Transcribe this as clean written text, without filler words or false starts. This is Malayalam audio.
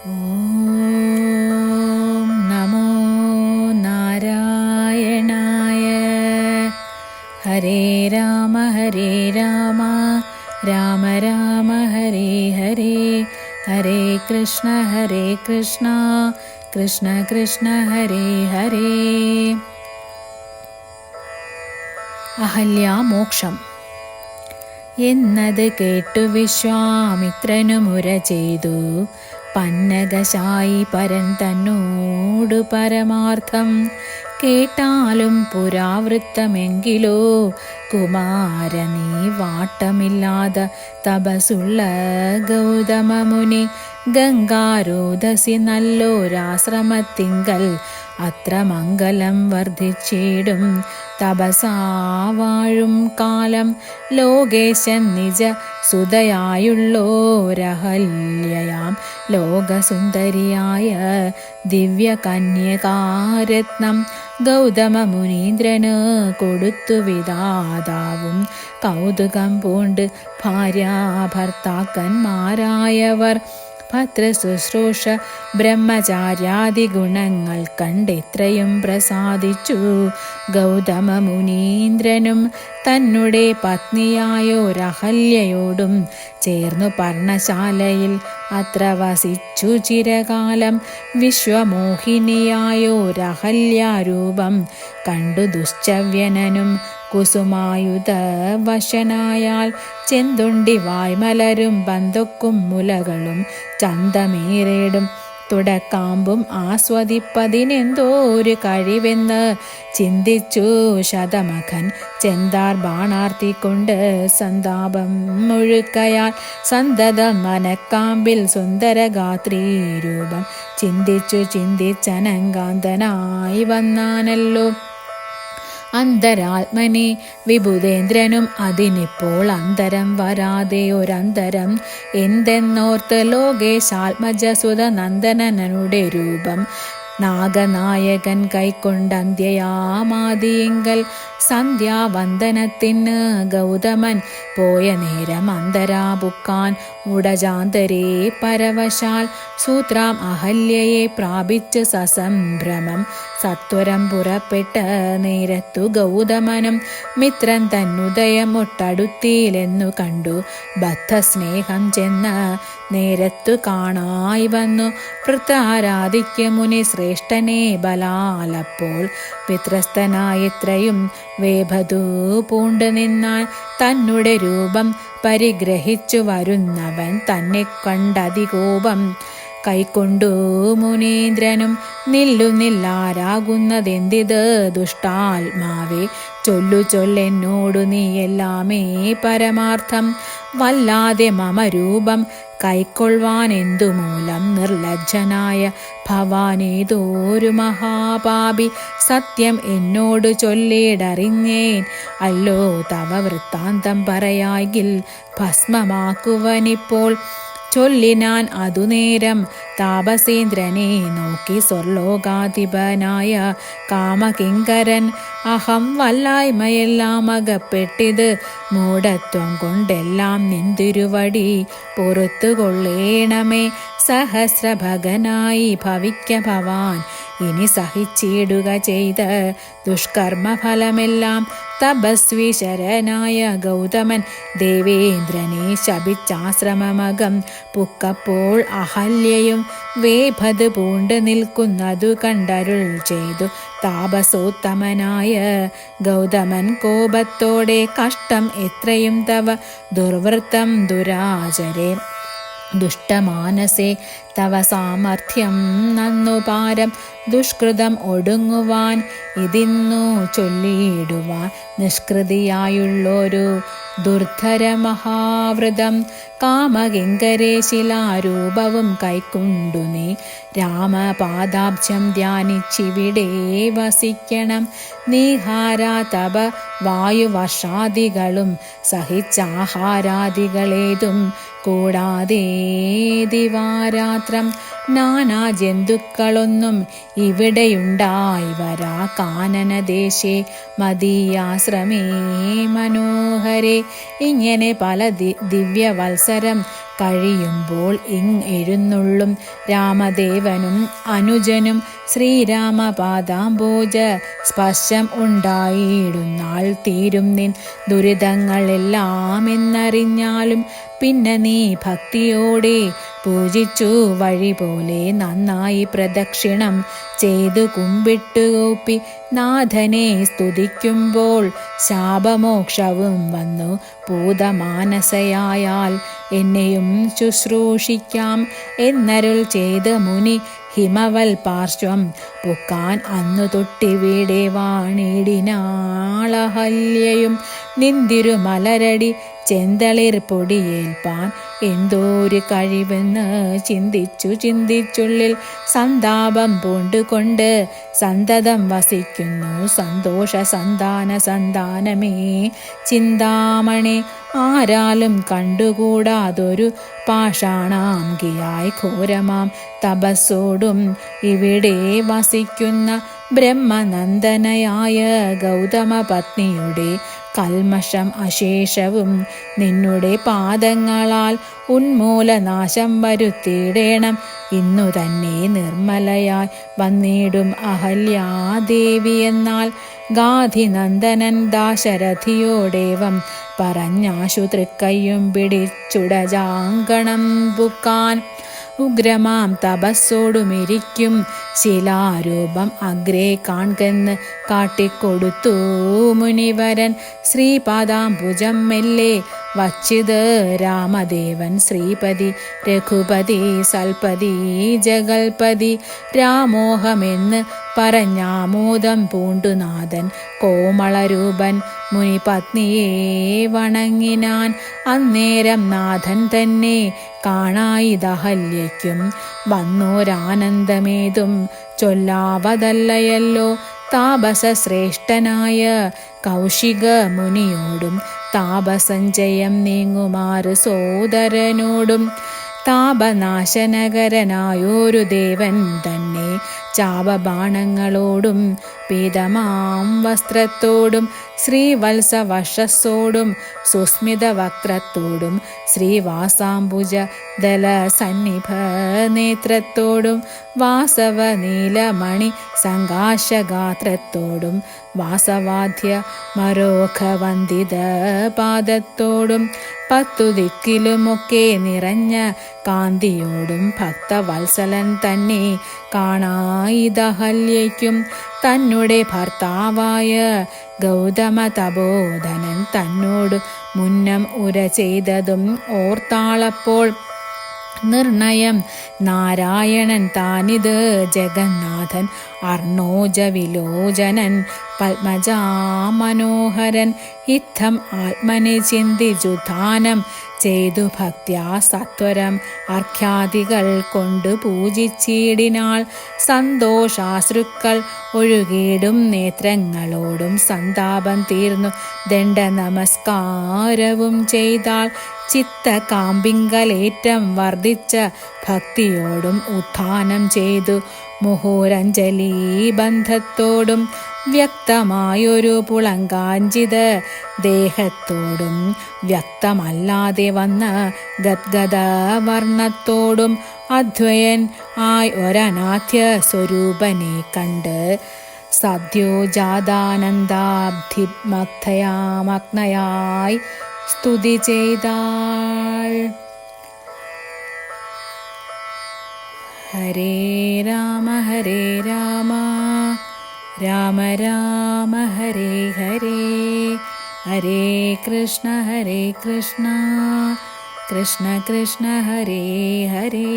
ഓം നമോ നാരായണായ. ഹരേ രാമ രാമ രാമ ഹരേ ഹരേ, ഹരേ കൃഷ്ണ കൃഷ്ണ കൃഷ്ണ ഹരേ ഹരേ. അഹല്യാമോക്ഷം എന്നത് കേട്ടു വിശ്വാമിത്രനു മുര ചെയ്തു. പന്നകശായി പരൻ തന്നോടു പരമാർത്ഥം കേട്ടാലും പുരാവൃത്തമെങ്കിലോ കുമാര നീ വാട്ടമില്ലാതെ തപസുള്ള ഗൗതമമുനി ഗംഗാരോധസി നല്ലോരാശ്രമത്തിങ്കൽ അത്ര മംഗലം വർദ്ധിച്ചിടും തപസാ വാഴും കാലം. ലോകേശൻ നിജ സുതയായുള്ളോരഹല്യയാം ലോകസുന്ദരിയായ ദിവ്യകന്യകാരത്നം ഗൗതമ മുനീന്ദ്രന് കൊടുത്തു വിധാതാവും കൗതുകം പൂണ്ട് ഭാര്യാഭർത്താക്കന്മാരായവർ ഭദ്രശുശ്രൂഷ ബ്രഹ്മചാര്യാദി ഗുണങ്ങൾ കണ്ടെത്രയും പ്രസാദിച്ചു. ഗൗതമ മുനീന്ദ്രനും തന്നെ പത്നിയായോരഹല്യയോടും ചേർന്നു പർണശാലയിൽ അത്ര വസിച്ചു ചിരകാലം. വിശ്വമോഹിനിയായോരഹല്യാരൂപം കണ്ടു ദുശ്ചവ്യനനും കുസുമായുധ വശനായാൽ ചെന്തുണ്ടി വായ്മലരും പന്തൊക്കും മുലകളും ചന്തമേറേടും തുടക്കാമ്പും ആസ്വദിപ്പതിനെന്തോ ഒരു കഴിവെന്ന് ചിന്തിച്ചു ശതമഖൻ. ചെന്താർ ബാണാർത്തിക്കൊണ്ട് സന്താപം മുഴുക്കയാൽ സന്തതം മനക്കാമ്പിൽ സുന്ദരഗാത്രീ രൂപം ചിന്തിച്ചനങ്കാന്തനായി വന്നാനല്ലോ അന്തരാത്മനെ. വിബുധേന്ദ്രനും അതിനിപ്പോൾ അന്തരം വരാതെ ഒരന്തരം എന്തെന്നോർത്ത് ലോകേശാത്മജസുത നന്ദനനുടെ രൂപം നാഗനായകൻ കൈക്കൊണ്ടന്ത്യയാമാദിയെങ്കൽ സന്ധ്യാവന്ദനത്തിന് ഗൗതമൻ പോയ നേരം അന്തരാപുക്കാൻ ഉടജാന്തരേ പരവശാൽ സൂത്രാം അഹല്യയെ പ്രാപിച്ച് സസംഭ്രമം സത്വരം പുറപ്പെട്ട നേരത്തു ഗൗതമനും മിത്രൻ തന്നുദയം ഒട്ടടുത്തിയിലെന്നു കണ്ടു. ബദ്ധസ്നേഹം ചെന്ന് നേരത്തു കാണായി വന്നു വൃത്താരാധിക്യ മുനി ശ്രേഷ്ഠനെ ബലാലപ്പോൾ പിത്രസ്ഥനായിത്രയും വേഭതു പൂണ്ടു നിന്നാൽ തന്നെ രൂപം പരിഗ്രഹിച്ചു വരുന്നവൻ തന്നെ കണ്ടതികോപം കൈക്കൊണ്ടു മുനീന്ദ്രനും നില്ലുന്നില്ലാരാകുന്നതെന്തിത് ദുഷ്ടാത്മാവേ ചൊല്ലെന്നോടു നീ എല്ലാമേ പരമാർത്ഥം വല്ലാതെ മമ രൂപം കൈക്കൊള്ളുവാനെന്തുമൂലം നിർലജ്ജനായ ഭവാനേതോരു മഹാപാപി സത്യം എന്നോട് ചൊല്ലിടറിഞ്ഞേൻ അല്ലോ തവ വൃത്താന്തം പറയായിൽ ഭസ്മമാക്കുവനിപ്പോൾ ചൊല്ലിനാൻ അതുനേരം താപസേന്ദ്രനെ നോക്കി സ്വർലോകാധിപനായ കാമകിങ്കരൻ. അഹം വല്ലായ്മയെല്ലാം അകപ്പെട്ടിത് മൂഢത്വം കൊണ്ടെല്ലാം നിന്തിരുവടി പൊറുത്തുകൊള്ളേണമേ. സഹസ്രഭകനായി ഭവിക്ക ഭവാൻ ഇനി സഹിച്ചിടുക ചെയ്ത് ദുഷ്കർമ്മഫലമെല്ലാം. തപസ്വി ശരനായ ഗൗതമൻ ദേവേന്ദ്രനെ ശപിച്ചാശ്രമമകം പുക്കപ്പോൾ അഹല്യയും വേഭത് പൂണ്ട് നിൽക്കുന്നതു കണ്ടരുൾ ചെയ്തു താപസോത്തമനായ ഗൗതമൻ കോപത്തോടെ. കഷ്ടം എത്രയും തവ ദുർവൃത്തം ദുരാചരേ ദുഷ്ടമാനസേ തവ സാമർഥ്യം നന്നുപാരം ദുഷ്കൃതം ഒടുങ്ങുവാൻ ഇതിന്നു ചൊല്ലിയിടുവാൻ നിഷ്കൃതിയായുള്ളൊരു ദുർധര മഹാവൃതം. കാമകിങ്കരേ ശിലാരൂപവും കൈക്കൊണ്ടു നീ രാമപാദാബ്ജം ധ്യാനിച്ചിവിടെ വസിക്കണം. നീഹാരാ തപ വായുവർഷാദികളും സഹിച്ചാഹാരാദികളേതും കൂടാതെ ദിവാരാത്രം നാനാ ജന്തുക്കളൊന്നും ഇവിടെയുണ്ടായി വരാ. കാനനദേശേ മദീയാസ സഹസ്രമേ മനോഹരേ. ഇങ്ങനെ പല ദിവ്യവത്സരം കഴിയുമ്പോൾ എഴുന്നള്ളും രാമദേവനും അനുജനും ശ്രീരാമപാദാംബോജ സ്പർശം ഉണ്ടായിടുന്നാൾ തീരും നിൻ ദുരിതങ്ങളെല്ലാം എന്നറിഞ്ഞാലും പിന്നെ നീ ഭക്തിയോടെ പൂജിച്ചു വഴി പോലെ നന്നായി പ്രദക്ഷിണം ചെയ്തു കുമ്പിട്ടുകൂപ്പി നാഥനെ സ്തുതിക്കുമ്പോൾ ശാപമോക്ഷവും വന്നു പൂതമാനസയായാൽ എന്നെയും ശുശ്രൂഷിക്കാം എന്നരുൾ ചെയ്ത് മുനി ഹിമവൽ പാർശ്വം പൊക്കാൻ അന്നു തൊട്ടിവിടെ വാണിടിനാളഹല്യയും നിന്തിരു മലരടി ചെന്തളിർ പൊടിയേൽപ്പാൻ എന്തോരു കഴിവെന്ന് ചിന്തിച്ചുള്ളിൽ സന്താപം പൂണ്ടുകൊണ്ട് സന്തതം വസിക്കുന്നു സന്തോഷ സന്താനമേ ചിന്താമണി. ആരാലും കണ്ടുകൂടാതൊരു പാഷാണാംകിയായി ഘോരമാം തപസ്സോടും ഇവിടെ വസിക്കുന്ന ബ്രഹ്മനന്ദനയായ ഗൗതമ പത്നിയുടെ കൽമഷം അശേഷവും നിന്നുടെ പാദങ്ങളാൽ ഉന്മൂലനാശം വരുത്തിയിടേണം. ഇന്നു തന്നെ നിർമ്മലയായി വന്നിടും അഹല്യാദേവി എന്നാൽ ഗാധിനന്ദനൻ ദാശരഥിയോടേവം പറഞ്ഞാശു തൃക്കയ്യും പിടിച്ചുടജാങ്കണം പുക്കാൻ. ഉഗ്രമാം തപസ്സോടുമിരിക്കും ശിലാരൂപം അഗ്രേ കാൺകെന്ന് കാട്ടിക്കൊടുത്തു മുനിവരൻ. ശ്രീപാദാംബുജം മെല്ലെ വച്ചിത് രാമദേവൻ ശ്രീപതി രഘുപതി സൽപതി ജഗൽപതി രാമോഹമെന്ന് പറഞ്ഞാമോദം പൂണ്ടുനാഥൻ കോമളരൂപൻ മുനിപത്നിയെ വണങ്ങിനാൻ. അന്നേരം നാഥൻ തന്നെ കാണായിതഹല്യയ്ക്കും വന്നോരാനന്ദമേതും ചൊല്ലാവതല്ലയല്ലോ. താപസശ്രേഷ്ഠനായ കൗശിക മുനിയോടും താപസഞ്ചയം നീങ്ങുമാറ് സോദരനോടും താപനാശനകരനായൊരു ദേവൻ തന്നെ ചാപബാണങ്ങളോടും പീതമാം വസ്ത്രത്തോടും ശ്രീവത്സവക്ഷസ്സോടും സുസ്മിത വക്രത്തോടും ശ്രീവാസാംബുജ ദല സന്നിഭ നേത്രത്തോടും വാസവ നീലമണി സങ്കാശഗാത്രത്തോടും വാസവാദ്യ മരോഖവന്ദിത പാദത്തോടും 10 ദിക്കിലുമൊക്കെ നിറഞ്ഞ കാന്തിയോടും ഭക്തവത്സലൻ തന്നെ കാണായിതഹല്യയ്ക്കും തന്നെ ഭർത്താവായ ഗൗതമ തപോധനൻ തന്നോട് മുന്നം ഉര ചെയ്തതും ഓർത്താളപ്പോൾ നിർണയം നാരായണൻ താനിത് ജഗന്നാഥൻ അർണോജ വിലോചനൻ പത്മജാമനോഹരൻ ഇത്തം ആത്മനെ ചിന്തിച്ചുധാനം ചെയ്തു ഭക്ത്യാ സത്വരം അർഘ്യാദികൾ കൊണ്ട് പൂജിച്ചിടിനാൾ. സന്തോഷാശ്രുക്കൾ ഒഴുകിടും നേത്രങ്ങളോടും സന്താപം തീർന്നു ദണ്ഡ നമസ്കാരവും ചെയ്താൾ. ചിത്തകാമ്പിങ്കലേറ്റം വർദ്ധിച്ച ഭക്തിയോടും ഉത്ഥാനം ചെയ്തു മുഹുരഞ്ജലി ബന്ധത്തോടും വ്യക്തമായൊരു പുളങ്കാഞ്ചിത ദേഹത്തോടും വ്യക്തമല്ലാതെ വന്ന ഗദ്ഗദ വർണ്ണത്തോടും അദ്വയൻ ആയി ഒരനാഥ്യ സ്വരൂപനെ കണ്ട് സദ്യോജാതാനന്ദാബ്ധിമഗ്നയായി സ്തുതി ചെയ്താൾ. ഹരേ രാമ രാമ രാമ ഹരേ ഹരേ ഹരേ കൃഷ്ണ കൃഷ്ണ കൃഷ്ണ ഹരേ ഹരേ.